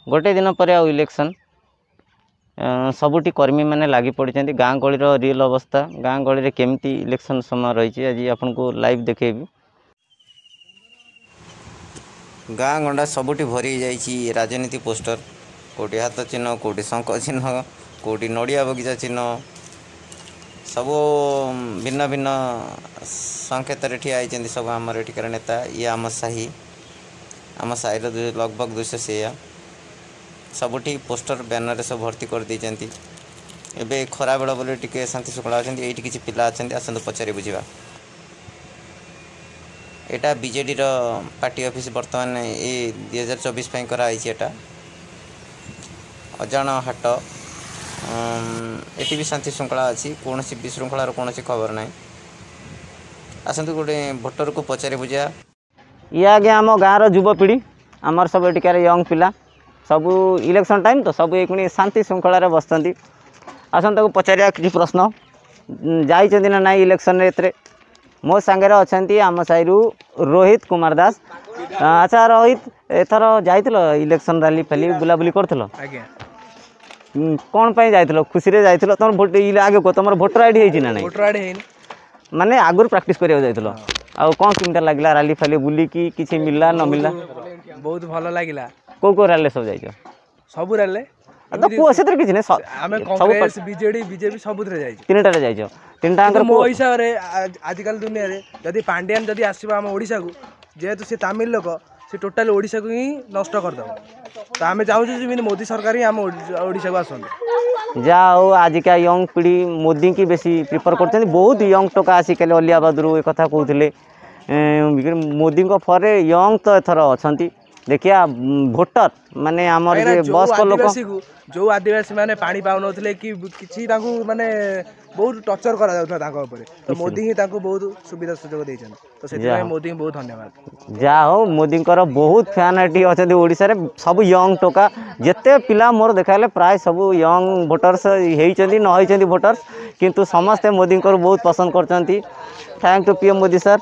गोटे दिन पर आउ इलेक्शन सबुटी कर्मी मैंने लगी पड़ी गाँ गहली रियल अवस्था गाँ गहली केमती इलेक्शन समय रही आज आपन को लाइव देखेबी गाँ गंडा सबुटी भरी जाइए राजनीति पोस्टर कोटी हाथ चिन्ह कोटी शंख चिन्ह कोटी नड़िया बगीचा चिन्ह सब भिन्न भिन्न संकेत ठिया होती सब आमर एठिकार नेता ये आम साही लगभग 200 से सबुठी पोस्टर बैनर सब भर्ती कर देती एबे खरा बेला बोले टिके शांति शुक्ला अच्छा ये किसी पिला अच्छा आसतु पचारि बुझा यहाँ बीजेडी पार्टी ऑफिस बर्तमान ये 2024 कराई एटा अजाण हाट ये भी शांति श्रृंखला अच्छी कौन विशृंखलार कौन खबर ना आसतु गोटे भोटर को पचारि बुझा ये आगे आम गाँव युवपीढ़ी आमर सब एटिकार यंग पिला सब इलेक्शन टाइम तो सब एक शांति श्रृंखलार बसती आसन तक पचारिया किसी प्रश्न जाइए ना ना इलेक्शन रे मो सांगे अच्छा आम साई रोहित कुमार दास अच्छा रोहित एथर जाइल इलेक्शन रैली फैली बुलाबुली कर कौन जाइल खुशी जाइल तुम भोट आगे को तुम भोटर आईडी है ना नहीं माने आगुरी प्रैक्टिस करिया जाइल आ कौन केमता लगला रैली फैली बुली की किसी मिलला न मिलला बहुत भल लागिला को रैली सब जाइल सब रैली तो को सेतर किछि नै आमे कांग्रेस बीजेडी बीजेपी सबुथरे जाइछ तीनटा जाइछ तीनटा अंकर मो हिसाब रे आजकल दुनिया रे जदी पांड्यान जदी आसीबा हम ओडिसा को जेहेतु से तमिल लोक से टोटल ओडिसा को ही नष्ट कर दो तो आमे चाहू जे मोदी सरकार ही हम ओडिसा को आसन जाओ आजिका यंग पीढ़ी मोदी की बेसी प्रिफर करते बहुत यंग टोका आसिक अलियाबाद एक कथा कहते मोदी फरे यंग तो एथर अच्छा देखिया भोटर माने आमर बस को लोक जो आदिवासी माने पानी पाउ नथले कि किछि ताकू माने बहुत टर्चर करा जाउथला ताको ऊपर तो मोदी ही ताकू बहुत सुविधा सुयोग दैछन तो सेति मोदी को बहुत धन्यवाद जा हो मोदी कर बहुत फैन एटी अछथि ओडिसा रे सब यंग टोका जत्ते पिला मोर देखाले प्राय सब यंग वोटर्स हेइचंदी न हेइचंदी वोटर्स किंतु समस्त मोदी को बहुत पसंद करचंती thank to PM Modi sir.